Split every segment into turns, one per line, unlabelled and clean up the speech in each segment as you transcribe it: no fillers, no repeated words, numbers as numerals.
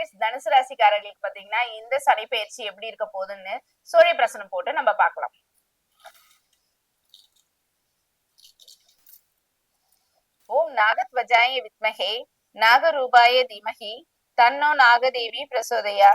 ஆக்வேரியஸ் தனுசு ராசிக்காரர்களுக்கு பாத்தீங்கன்னா இந்த சனி பயிற்சி எப்படி இருக்க போகுதுன்னு சூரிய பிரசனம் போட்டு நம்ம பார்க்கலாம். ஓம் நாகத்வஜாய வித்மஹே நாகரூபாய தீமஹி தன்னோ நாகதேவி பிரசோதயா.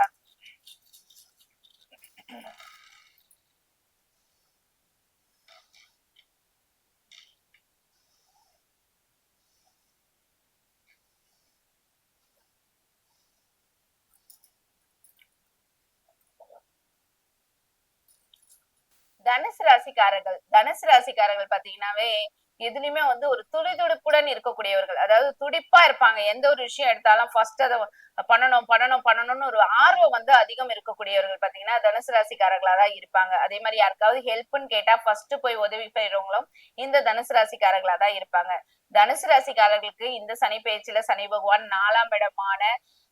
தனுசு ராசிக்காரர்கள் பாத்தீங்கன்னாவே எதுலயுமே வந்து ஒரு துடிதுடிப்புடன் இருக்கக்கூடியவர்கள். அதாவது துடிப்பா இருப்பாங்க. எந்த ஒரு விஷயம் எடுத்தாலும் ஃபர்ஸ்ட் அதை பண்ணணும் பண்ணணும் பண்ணணும்னு ஒரு ஆர்வம் வந்து அதிகம் இருக்கக்கூடியவர்கள் பாத்தீங்கன்னா தனுசு ராசிக்காரர்களா தான் இருப்பாங்க. அதே மாதிரி யாருக்காவது ஹெல்ப்னு கேட்டா ஃபர்ஸ்ட் போய் உதவி பெறுறவங்களும் இந்த தனுசு ராசிக்காரர்களா தான் இருப்பாங்க. தனுசு ராசிக்காரர்களுக்கு இந்த சனி பயிற்சியில சனி பகவான் 4ஆம் இடமான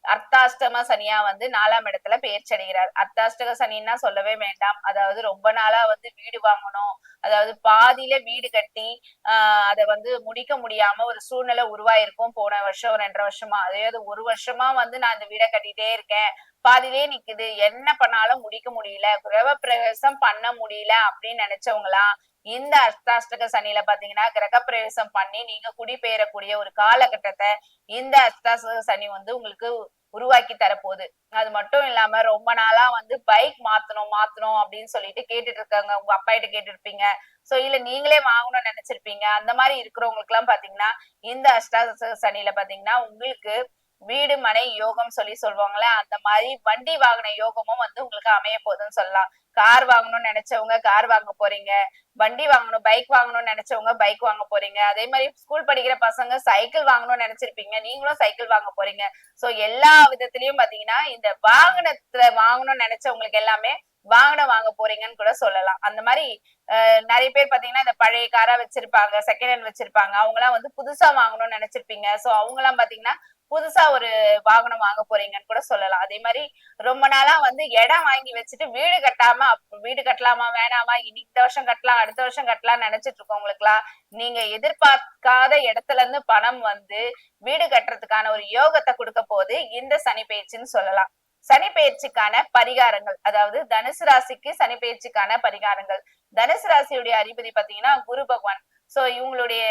அர்த்தாஷ்டம சனியா வந்து 4ஆம் இடத்துல பெயர்ச்சி அடைகிறார். அர்த்தாஷ்டக சனின்னா சொல்லவே வேண்டாம். அதாவது ரொம்ப நாளா வந்து வீடு வாங்கணும், அதாவது பாதியில வீடு கட்டி அதை வந்து முடிக்க முடியாம ஒரு சூழ்நிலை உருவாயிருக்கும் போன வருஷம் 2.5 வருஷமா. அதாவது 1 வருஷமா வந்து நான் இந்த வீடை கட்டிட்டே இருக்கேன், பாதியிலே நிக்குது, என்ன பண்ணாலும் முடிக்க முடியல, கிரக பிரவேசம் பண்ண முடியல அப்படின்னு நினைச்சவங்களாம் இந்த அர்த்தாஷ்டக சனியில பாத்தீங்கன்னா கிரக பிரவேசம் பண்ணி நீங்க குடிபெயரக்கூடிய ஒரு காலகட்டத்தை இந்த அர்த்தாஷ்டக சனி வந்து உங்களுக்கு உருவாக்கி தரப்போகுது. அது மட்டும் இல்லாம ரொம்ப நாளா வந்து பைக் மாத்தணும் மாத்தணும் அப்படின்னு சொல்லிட்டு கேட்டுட்டு இருக்காங்க. உங்க அப்பா கிட்ட கேட்டிருப்பீங்க, சோ இல்ல நீங்களே வாங்கணும்னு நினைச்சிருப்பீங்க. அந்த மாதிரி இருக்கிறவங்களுக்கு எல்லாம் பாத்தீங்கன்னா இந்த அஷ்டாதச சனியில பாத்தீங்கன்னா உங்களுக்கு வீடு மனை யோகம் சொல்லுவாங்களே, அந்த மாதிரி வண்டி வாகன யோகமும் வந்து உங்களுக்கு அமைய போகுதுன்னு சொல்லலாம். கார் வாங்கணும்னு நினைச்சவங்க கார் வாங்க போறீங்க, வண்டி வாங்கணும் பைக் வாங்கணும்னு நினைச்சவங்க பைக் வாங்க போறீங்க. அதே மாதிரி ஸ்கூல் படிக்கிற பசங்க சைக்கிள் வாங்கணும்னு நினைச்சிருப்பீங்க, நீங்களும் சைக்கிள் வாங்க போறீங்க. சோ எல்லா விதத்திலயும் பாத்தீங்கன்னா இந்த வாகனத்துல வாங்கணும்னு நினைச்சவங்களுக்கு எல்லாமே வாகனம் வாங்க போறீங்கன்னு கூட சொல்லலாம். அந்த மாதிரி நிறைய பேர் பாத்தீங்கன்னா இந்த பழைய காரா வச்சிருப்பாங்க, செகண்ட் ஹேண்ட் வச்சிருப்பாங்க, அவங்க எல்லாம் வந்து புதுசா வாங்கணும்னு நினைச்சிருப்பீங்க. சோ அவங்க எல்லாம் பாத்தீங்கன்னா புதுசா ஒரு வாகனம் வாங்க போறீங்கன்னு கூட சொல்லலாம். அதே மாதிரி ரொம்ப நாளா வந்து இடம் வாங்கி வச்சுட்டு வீடு கட்டாம வீடு கட்டலாமா வேணாமா, இந்த வருஷம் கட்டலாம் அடுத்த வருஷம் கட்டலாம்னு நினைச்சிட்டு இருக்கவங்களுக்கு எல்லாம் நீங்க எதிர்பார்க்காத இடத்துல இருந்து பணம் வந்து வீடு கட்டுறதுக்கான ஒரு யோகத்தை கொடுக்க போது இந்த சனி பயிற்சின்னு சொல்லலாம். சனி பயிற்சிக்கான பரிகாரங்கள், அதாவது தனுசு ராசிக்கு சனி பயிற்சிக்கான பரிகாரங்கள். தனுசு ராசியுடைய அதிபதி பாத்தீங்கன்னா குரு பகவான். சோ இவங்களுடைய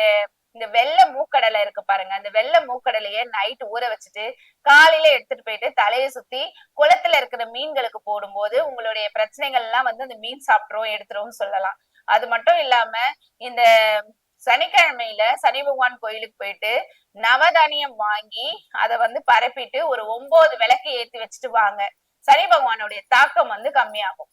இந்த வெள்ளை மூக்கடலை இருக்கு பாருங்க, அந்த வெள்ளை மூக்கடலைய நைட் ஊற வச்சுட்டு காலையில எடுத்துட்டு போயிட்டு தலையை சுத்தி குளத்துல இருக்கிற மீன்களுக்கு போடும்போது உங்களுடைய பிரச்சனைகள் எல்லாம் வந்து அந்த மீன் சாப்பிட்டுரும் எடுத்துரும் சொல்லலாம். அது மட்டும் இல்லாம இந்த சனிக்கிழமையில சனி பகவான் கோயிலுக்கு போயிட்டு நவதானியம் வாங்கி அதை வந்து பரப்பிட்டு ஒரு 9 விளக்கு ஏத்தி வச்சுட்டு வாங்க, சனி பகவானுடைய தாக்கம் வந்து கம்மியாகும்.